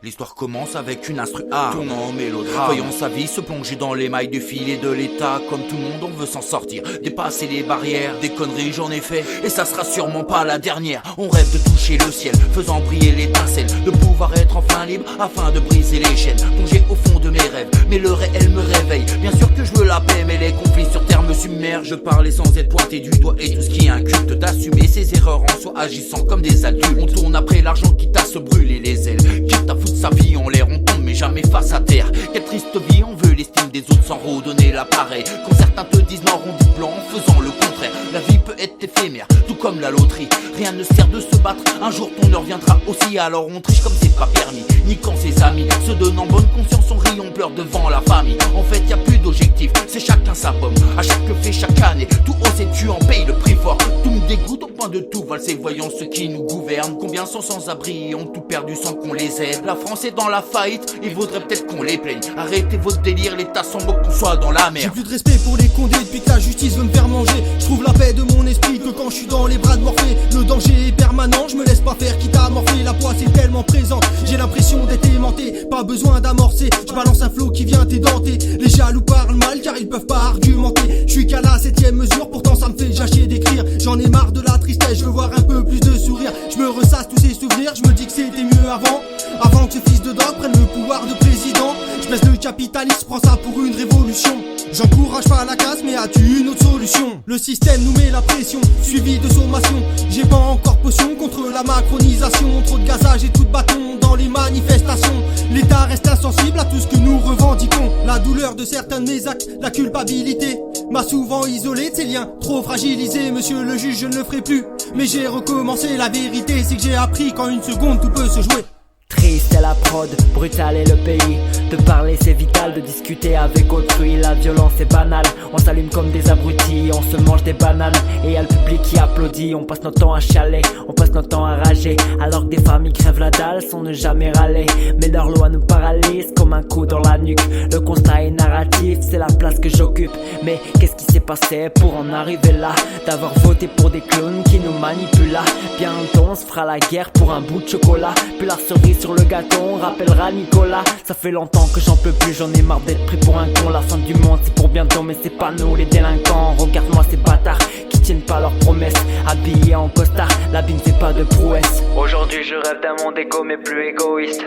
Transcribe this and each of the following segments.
L'histoire commence avec une instru A tournant au mélodrame. Voyons sa vie se plonger dans les mailles du filet de l'état. Comme tout le monde on veut s'en sortir, dépasser les barrières. Des conneries j'en ai fait et ça sera sûrement pas la dernière. On rêve de toucher le ciel, faisant briller l'étincelle, de pouvoir être enfin libre afin de briser les chaînes. Plonger au fond de mes rêves, mais le réel me réveille. Bien sûr que je veux la paix, mais les conflits sur terre me submergent. Je parlais sans être pointé du doigt et tout ce qui inculte d'assumer ses erreurs en soi, agissant comme des adultes. On tourne après l'argent quitte à se brûler les ailes, quitte à foutre sa vie en l'air. On tombe mais jamais face à terre. Quelle triste vie, on veut l'estime des autres sans redonner l'appareil. Quand certains te disent non, on dit blanc en faisant le contraire. La vie peut être éphémère, tout comme la loterie. Rien ne sert de se battre, un jour ton heure viendra aussi. Alors on triche comme c'est pas permis, ni quand ses amis se donnent en bonne conscience, on rit, on pleure devant la famille. En fait y a plus d'objectif, c'est chacun sa pomme. À chaque fait chaque année, tout hausse et tu en payes le prix fort. Tout me dégoûte au point de tout valser, voyons ceux qui nous gouvernent. Combien sont sans abri et ont tout perdu sans qu'on les aide. La France est dans la faillite, il vaudrait peut-être qu'on les plaigne. Arrêtez votre délire, l'État s'en moque qu'on soit dans la merde. J'ai plus de respect pour les condés depuis que la justice veut me faire manger. Je trouve la paix de mon esprit que quand je suis dans les bras de Morphée. Le danger est permanent, je me laisse pas faire quitte à morfler. La poisse est tellement présente, j'ai l'impression d'être aimanté. Pas besoin d'amorcer, je balance un flow qui vient t'édenter. Les jaloux parlent mal car ils peuvent pas argumenter. Je suis qu'à la 7ème mesure, pourtant ça me fait jacher d'écrire. J'en ai marre de la tristesse, je veux voir un peu plus de sourire. Je me ressasse tous ces souvenirs, je me dis que c'était mieux avant que ce fils de drogue prenne le pouvoir de président. Je baisse le capitalisme, prends ça pour une révolution. J'encourage pas la casse, mais as-tu une autre solution? Le système nous met la pression, suivi de sommation. J'ai pas encore potion contre la macronisation. Trop de gazage et tout de bâton dans les manifestations. L'État reste insensible à tout ce que nous revendiquons. La douleur de certains de mes actes, la culpabilité m'a souvent isolé de ces liens, trop fragilisé. Monsieur le juge, je ne le ferai plus, mais j'ai recommencé. La vérité c'est que j'ai appris qu'en une seconde tout peut se jouer. Triste est la prod, brutal est le pays. De parler c'est vital, de discuter avec autrui. La violence est banale, on s'allume comme des abrutis. On se mange des bananes et y'a le public qui applaudit. On passe notre temps à chialer, on passe notre temps à rager. Alors que des familles crèvent la dalle sans ne jamais râler. Mais leur loi nous paralyse comme un coup dans la nuque. Le constat est narratif, c'est la place que j'occupe. Mais qu'est-ce qui s'est passé pour en arriver là? D'avoir voté pour des clowns qui nous manipulent là. Bientôt on se fera la guerre pour un bout de chocolat. Puis la cerise sur le gâteau, on rappellera Nicolas. Ça fait longtemps que j'en peux plus, j'en ai marre d'être pris pour un con. La fin du monde c'est pour bientôt, mais c'est pas nous les délinquants. Regarde-moi ces bâtards qui tiennent pas leurs promesses. Habillés en costard, la vie ne fait pas de prouesse. Aujourd'hui je rêve d'un monde égo mais plus égoïste.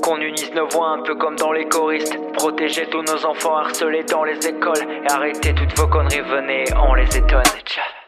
Qu'on unisse nos voix un peu comme dans les choristes. Protéger tous nos enfants harcelés dans les écoles. Et arrêtez toutes vos conneries, venez, on les étonne. Ciao.